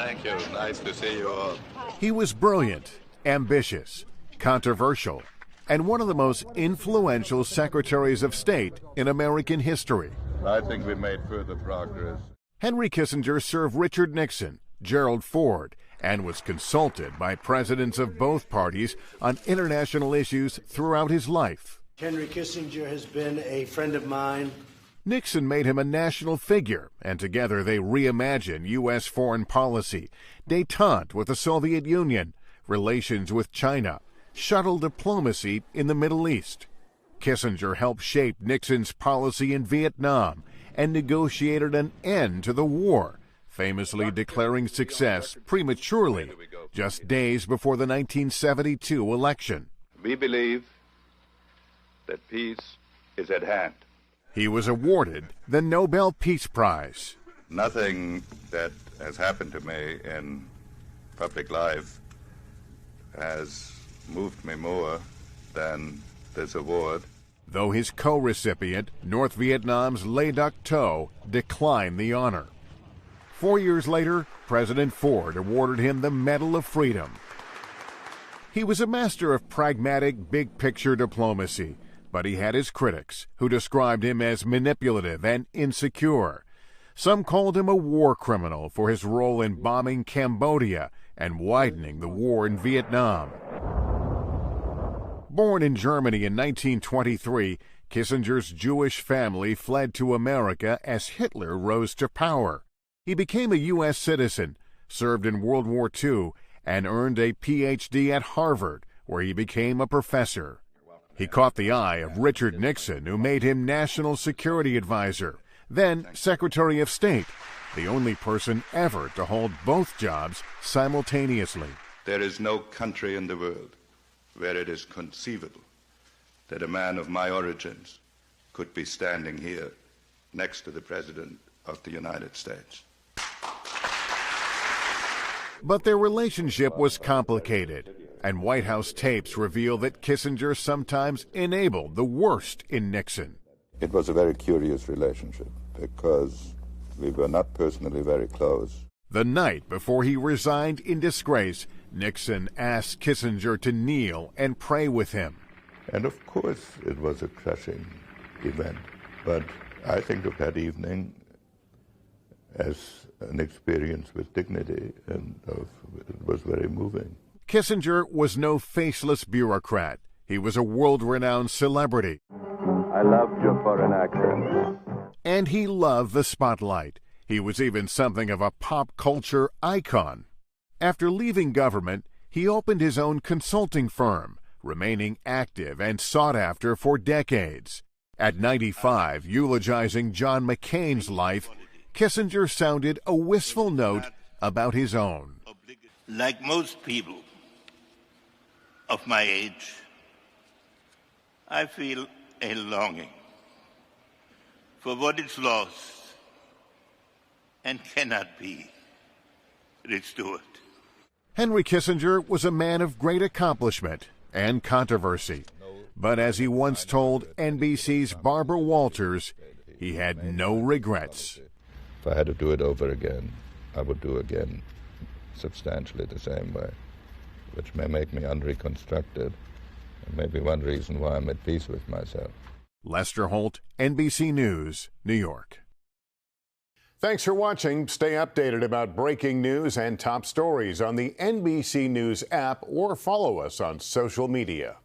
Thank you. Nice to see you all. He was brilliant, ambitious, controversial, and one of the most influential secretaries of state in American history. I think we made further progress. Henry Kissinger served Richard Nixon, Gerald Ford, and was consulted by presidents of both parties on international issues throughout his life. Henry Kissinger has been a friend of mine. Nixon made him a national figure, and together they reimagined U.S. foreign policy, détente with the Soviet Union, relations with China, shuttle diplomacy in the Middle East. Kissinger helped shape Nixon's policy in Vietnam and negotiated an end to the war, famously declaring success prematurely, just days before the 1972 election. We believe that peace is at hand. He was awarded the Nobel Peace Prize. Nothing that has happened to me in public life has moved me more than this award. Though his co-recipient, North Vietnam's Le Duc Tho, declined the honor. 4 years later, President Ford awarded him the Medal of Freedom. He was a master of pragmatic, big-picture diplomacy, but he had his critics, who described him as manipulative and insecure. Some called him a war criminal for his role in bombing Cambodia and widening the war in Vietnam. Born in Germany in 1923, Kissinger's Jewish family fled to America as Hitler rose to power. He became a U.S. citizen, served in World War II, and earned a Ph.D. at Harvard, where he became a professor. He caught the eye of Richard Nixon, who made him National Security Advisor, then Secretary of State, the only person ever to hold both jobs simultaneously. There is no country in the world where it is conceivable that a man of my origins could be standing here next to the President of the United States. But their relationship was complicated, and White House tapes reveal that Kissinger sometimes enabled the worst in Nixon. It was a very curious relationship because we were not personally very close. The night before he resigned in disgrace, Nixon asked Kissinger to kneel and pray with him. And of course it was a crushing event, but I think of that evening as an experience with dignity, and it was very moving. Kissinger was no faceless bureaucrat. He was a world-renowned celebrity. I loved your foreign accent. And he loved the spotlight. He was even something of a pop culture icon. After leaving government, he opened his own consulting firm, remaining active and sought after for decades. At 95, eulogizing John McCain's life, Kissinger sounded a wistful note about his own. Like most people of my age, I feel a longing for what is lost and cannot be restored. Henry Kissinger was a man of great accomplishment and controversy. But as he once told NBC's Barbara Walters, he had no regrets. If I had to do it over again, I would do again substantially the same way, which may make me unreconstructed, and maybe one reason why I'm at peace with myself. Lester Holt, NBC News, New York. Thanks for watching. Stay updated about breaking news and top stories on the NBC News app or follow us on social media.